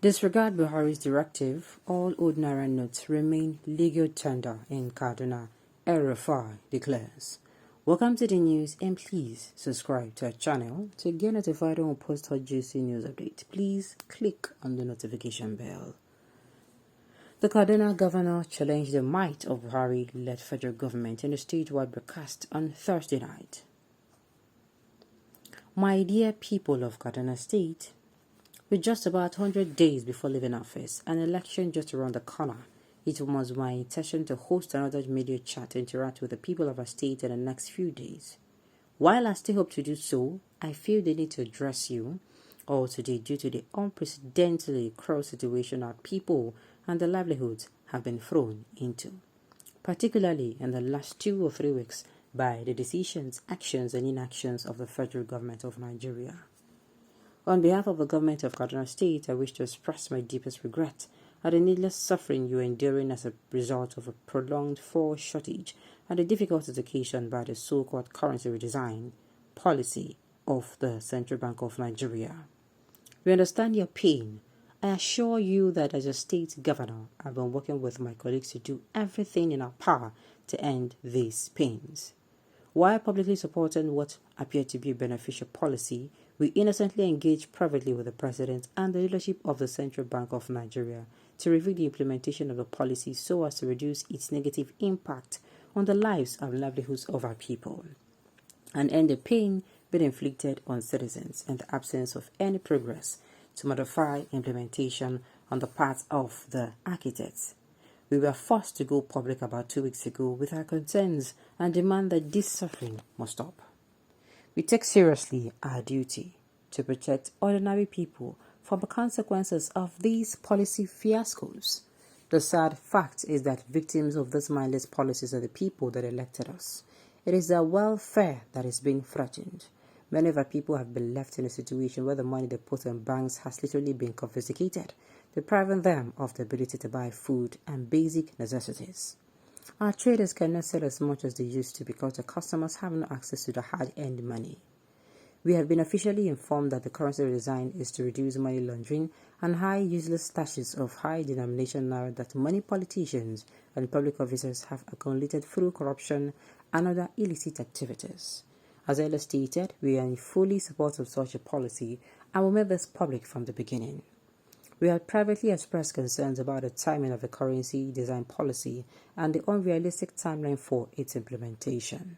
Disregard Buhari's directive, all old Naira notes remain legal tender in Kaduna, El-Rufai declares. Welcome to the news and please subscribe to our channel to get notified when we post hot juicy news updates. Please click on the notification bell. The Kaduna governor challenged the might of Buhari-led federal government in a statewide broadcast on Thursday night. My dear people of Kaduna State, with just about 100 days before leaving office, an election just around the corner, it was my intention to host another media chat to interact with the people of our state in the next few days. While I still hope to do so, I feel the need to address you all today due to the unprecedentedly cruel situation our people and their livelihoods have been thrown into, particularly in the last 2 or 3 weeks by the decisions, actions and inactions of the federal government of Nigeria. On behalf of the government of Kaduna State, I wish to express my deepest regret at the needless suffering you are enduring as a result of a prolonged fuel shortage and the difficulties occasioned by the so-called currency redesign policy of the Central Bank of Nigeria. We understand your pain. I assure you that as a state governor, I've been working with my colleagues to do everything in our power to end these pains. While publicly supporting what appeared to be a beneficial policy, we innocently engaged privately with the President and the leadership of the Central Bank of Nigeria to review the implementation of the policy so as to reduce its negative impact on the lives and livelihoods of our people, and end the pain being inflicted on citizens in the absence of any progress to modify implementation on the part of the architects. We were forced to go public about 2 weeks ago with our concerns and demand that this suffering must stop. We take seriously our duty to protect ordinary people from the consequences of these policy fiascos. The sad fact is that victims of these mindless policies are the people that elected us. It is their welfare that is being threatened. Many of our people have been left in a situation where the money they put in banks has literally been confiscated, depriving them of the ability to buy food and basic necessities. Our traders cannot sell as much as they used to because the customers have no access to the hard-earned money. We have been officially informed that the currency redesign is to reduce money laundering and high useless stashes of high-denomination naira that many politicians and public officers have accumulated through corruption and other illicit activities. As earlier stated, we are in fully support of such a policy and will make this public from the beginning. We have privately expressed concerns about the timing of the currency design policy and the unrealistic timeline for its implementation.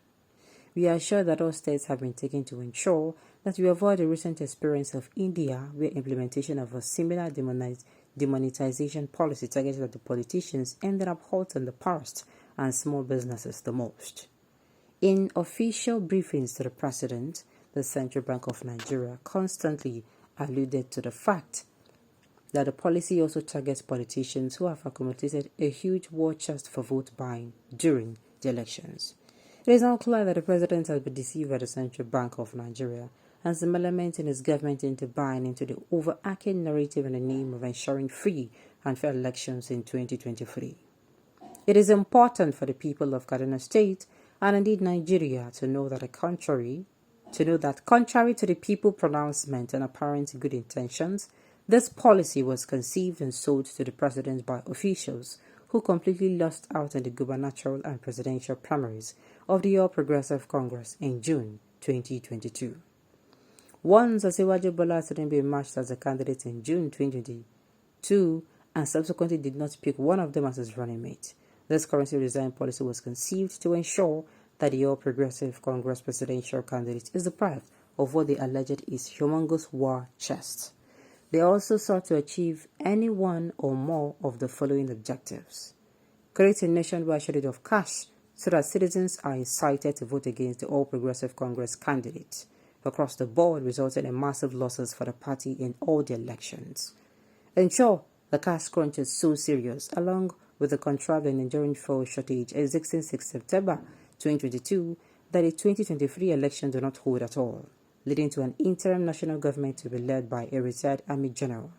We are sure that all steps have been taken to ensure that we avoid the recent experience of India, where implementation of a similar demonetization policy targeted at the politicians ended up hurting the poorest and small businesses the most. In official briefings to the President, the Central Bank of Nigeria constantly alluded to the fact that the policy also targets politicians who have accumulated a huge war chest for vote buying during the elections. It is now clear that the President has been deceived by the Central Bank of Nigeria and some elements in his government into buying into the overarching narrative in the name of ensuring free and fair elections in 2023. It is important for the people of Kaduna State and indeed Nigeria to know that contrary to the people pronouncement and apparent good intentions, this policy was conceived and sold to the President by officials who completely lost out in the gubernatorial and presidential primaries of the All Progressive Congress in June 2022. Once Asiwaju Bola Tinubu emerged as a candidate in June 2022 and subsequently did not pick one of them as his running mate, this currency redesign policy was conceived to ensure that the All Progressive Congress presidential candidate is deprived of what they alleged is humongous war chest. They also sought to achieve any one or more of the following objectives: create a nationwide shortage of cash so that citizens are incited to vote against the All Progressive Congress candidate across the board, resulting in massive losses for the party in all the elections. Ensure the cash crunch is so serious, along with the contrived and enduring fuel shortage existing since September 2022, that the 2023 election do not hold at all, leading to an interim national government to be led by a retired army general.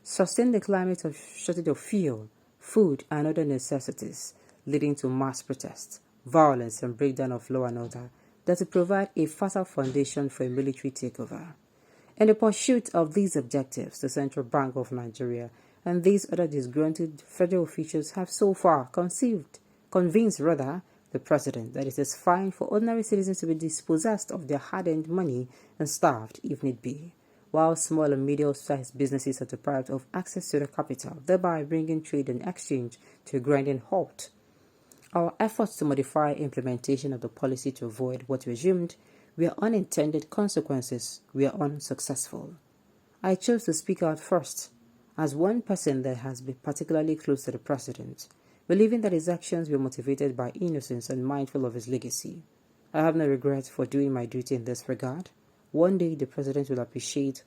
Sustain the climate of shortage of fuel, food and other necessities, leading to mass protests, violence and breakdown of law and order that will provide a fertile foundation for a military takeover. In the pursuit of these objectives, the Central Bank of Nigeria and these other disgruntled federal officials have so far convinced the president that it is fine for ordinary citizens to be dispossessed of their hard-earned money and starved if need be, while small and medium-sized businesses are deprived of access to the capital, thereby bringing trade and exchange to a grinding halt. Our efforts to modify implementation of the policy to avoid what we assumed were unintended consequences were unsuccessful. I chose to speak out first, as one person that has been particularly close to the president, believing that his actions were motivated by innocence and mindful of his legacy. I have no regrets for doing my duty in this regard. One day the president will appreciate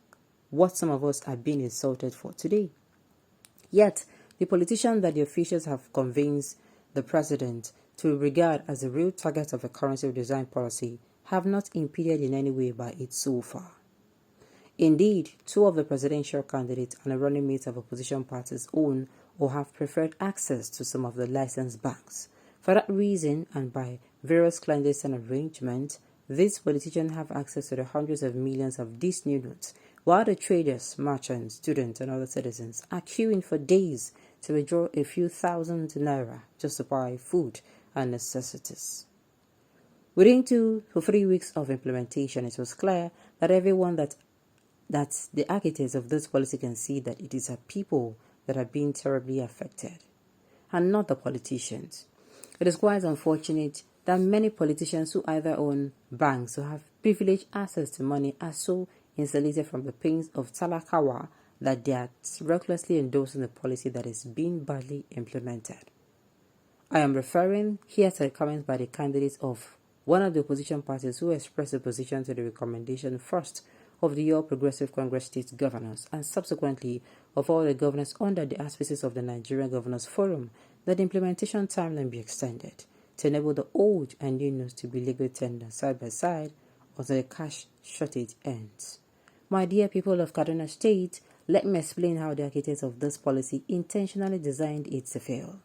what some of us are being insulted for today. Yet, the politicians that the officials have convinced the president to regard as the real target of a currency design policy have not impeded in any way by it so far. Indeed, two of the presidential candidates and a running mate of opposition parties own or have preferred access to some of the licensed banks. For that reason, and by various clandestine arrangements, these politicians have access to the hundreds of millions of these new notes, while the traders, merchants, students, and other citizens are queuing for days to withdraw a few thousand naira just to buy food and necessities. Within 2 to 3 weeks of implementation, it was clear that everyone that the architects of this policy can see that it is our people that are being terribly affected, and not the politicians. It is quite unfortunate that many politicians who either own banks or have privileged access to money are so insulated from the pains of talakawa that they are recklessly endorsing a policy that is being badly implemented. I am referring here to the comments by the candidates of one of the opposition parties who expressed opposition to the recommendation first of the All Progressive Congress state governors and subsequently of all the governors under the auspices of the Nigerian Governors Forum that the implementation timeline be extended to enable the old and new notes to be legal tender side by side until the cash shortage ends. My dear people of Kaduna State, let me explain how the architects of this policy intentionally designed it to fail.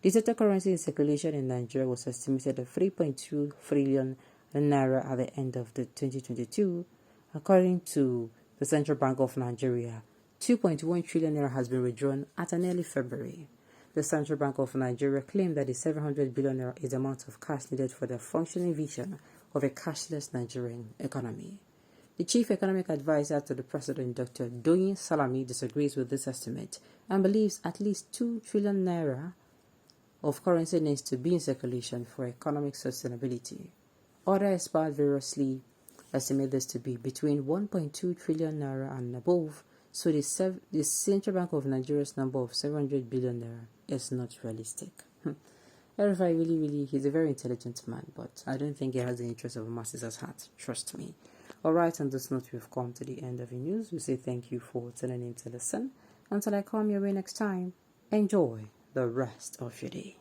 The total currency in circulation in Nigeria was estimated at 3.2 trillion naira at the end of the 2022. According to the Central Bank of Nigeria, 2.1 trillion naira has been withdrawn at an early February. The Central Bank of Nigeria claimed that the 700 billion naira is the amount of cash needed for the functioning vision of a cashless Nigerian economy. The chief economic advisor to the president, Dr. Doyin Salami, disagrees with this estimate and believes at least 2 trillion naira of currency needs to be in circulation for economic sustainability. Other experts variously estimate this to be between 1.2 trillion naira and above, so the Central Bank of Nigeria's number of 700 billion naira is not realistic. El-Rufai he's a very intelligent man, but I don't think he has the interest of the masses at heart. Trust me. Alright, on this note, we've come to the end of the news. We say thank you for tuning in to listen. Until I come your way next time, enjoy the rest of your day.